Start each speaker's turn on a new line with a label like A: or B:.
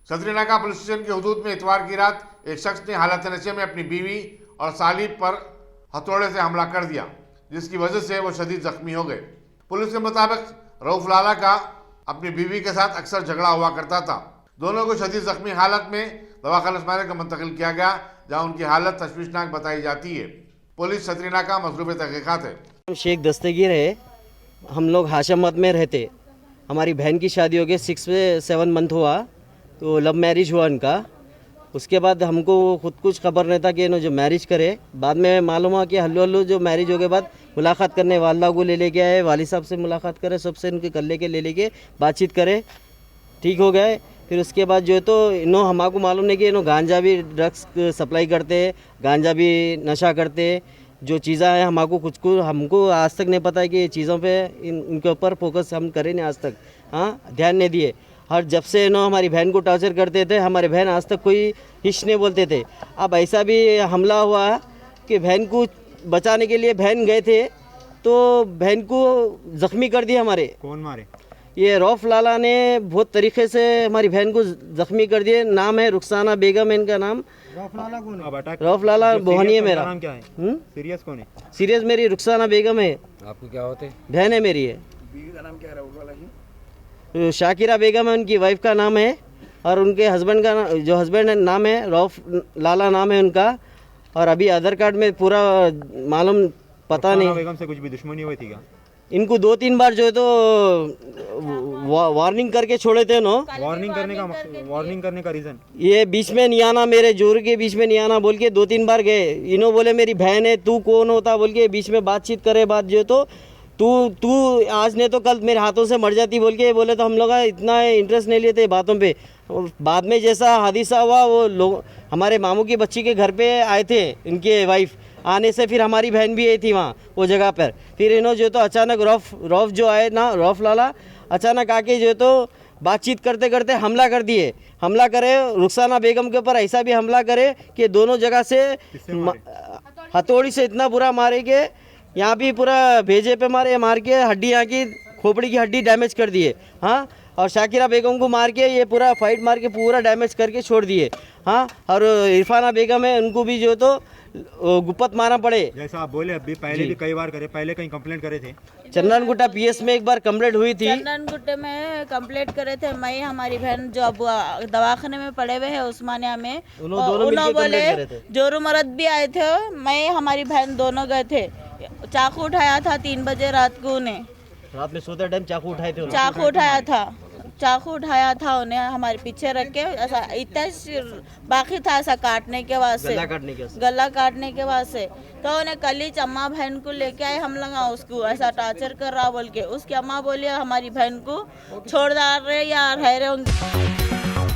A: सतरीनाका police station के हुदूद में इतवार की रात एक शख्स ने हालत नशे में अपनी बीवी और साली पर हथौड़े से हमला कर दिया, जिसकी वजह से वो शदीद जख्मी हो गए। पुलिस के मुताबिक रऊफ लाला का अपनी बीवी के साथ अक्सर झगड़ा हुआ करता था। दोनों को शदीद जख्मी हालत में दवाखाना उस्मानिया को मुंतकिल किया गया, जहां उनकी हालत तशवीशनाक बताई जाती है। पुलिस सतरीनाका मसरूफ़ तहक़ीक़ात है।
B: शेख दस्तगीर है, हम लोग हाशमत में रहते। हमारी बहन की शादी हो गई, 6 से 7 मंथ हुआ, तो लव मैरिज हुआ उनका। उसके बाद हमको खुद कुछ खबर नहीं था कि जो मैरिज करे। बाद में मालूम हुआ कि हल्लू जो मैरिज हो गए बाद मुलाकात करने वालदा को ले लेके आए, वाली साहब से मुलाकात करे, सबसे इनके कल्ले के ले लेके बातचीत करे, ठीक हो गए। फिर उसके बाद जो है तो इन्हों हमको मालूम नहीं कि इन्हों गांजा भी ड्रग्स सप्लाई करते, गांजा भी नशा करते। जो चीज़ें हैं हमको आज तक नहीं पता है कि ये चीज़ों पे इनके ऊपर फोकस हम करें नहीं आज तक, हाँ ध्यान नहीं दिए। और जब से इन्हों हमारी बहन को टॉर्चर करते थे, हमारे बहन आज तक कोई हिच नहीं बोलते थे। अब ऐसा भी हमला हुआ कि बहन को बचाने के लिए बहन गए थे तो बहन को ज़ख्मी कर दिया हमारे।
C: कौन मारे?
B: ये रऊफ लाला ने बहुत तरीके से हमारी बहन को जख्मी कर दिए। नाम है रुखसाना बेगम है इनका नाम।
C: रऊफ लाला कौन है?
B: रऊफ लाला बोहनी है मेरा।
C: नाम क्या है? सीरियस कौन है?
B: सीरियस मेरी रुखसाना बेगम है।
D: आपको क्या होते?
B: बहन है मेरी है।
D: बीवी का नाम क्या है रऊफ लाला की?
B: शाकिरा बेगम है उनकी वाइफ का नाम है, और उनके हस्बैंड का जो हस्बैंड नाम है रऊफ लाला नाम है उनका। और अभी आधार कार्ड में पूरा मालूम पता नहीं।
C: बेगम से कुछ भी दुश्मनी हुई थी क्या?
B: इनको 2-3 बार जो है तो वार्निंग करके छोड़े थे नो।
C: वार्निंग करने का रीजन
B: ये बीच में नहीं आना, मेरे जोर के बीच में नहीं आना बोल के 2-3 बार गए। इन्हों बोले मेरी बहन है, तू कौन होता बोल के बीच में बातचीत करे। बात जो तो तू आज नहीं तो कल मेरे हाथों से मर जाती बोल के बोले, तो हम लोग इतना इंटरेस्ट नहीं लेते बातों पे। बाद में जैसा हादिसा हुआ, वो लोग हमारे मामू की बच्ची के घर पे आए थे, इनके वाइफ आने से फिर हमारी बहन भी आई थी वहाँ वो जगह पर। फिर इन्हों जो तो अचानक रऊफ जो आए ना, रऊफ लाला अचानक आके जो तो बातचीत करते करते हमला कर दिए। हमला करे रुखसाना बेगम के ऊपर, ऐसा भी हमला करे कि दोनों जगह से हथौड़ी से इतना बुरा मारे कि यहाँ भी पूरा भेजे पे मार के हड्डी, यहाँ की खोपड़ी की हड्डी डैमेज कर दिए। हाँ, और शाकिरा बेगम को मार के ये पूरा फाइट मार के पूरा डैमेज करके छोड़ दिए। हाँ, और इरफाना बेगम है, उनको भी जो तो गुप्पत मारना पड़े।
C: जैसा आप बोले अभी पहले भी कई बार करे, पहले कहीं कंप्लेंट करे थे?
B: चंदनगुट्टा पीएस में एक बार कंप्लेंट हुई थी।
E: चंदनगुट्टे में कंप्लेंट करे थे। मैं हमारी बहन जो अब दवाखाने में पड़े हुए हैं उस्मानिया में, उन्होंने बोले जोरू मरद भी आए थे। मैं हमारी बहन दोनों गए थे। चाकू उठाया था 3 बजे रात को। उन्हें
B: रात में सोते टाइम चाकू उठाए थे।
E: चाकू उठाया था उन्हें हमारे पीछे रख के। ऐसा इतना बाकी था ऐसा काटने के वास्ते, गला काटने के वास्ते। तो उन्हें कल ही अम्मा बहन को लेके आए, हम लगा उसको ऐसा टॉर्चर कर रहा बोल के। उसकी अम्मा बोली हमारी बहन को छोड़ डाल रहे या रह रहे होंगे।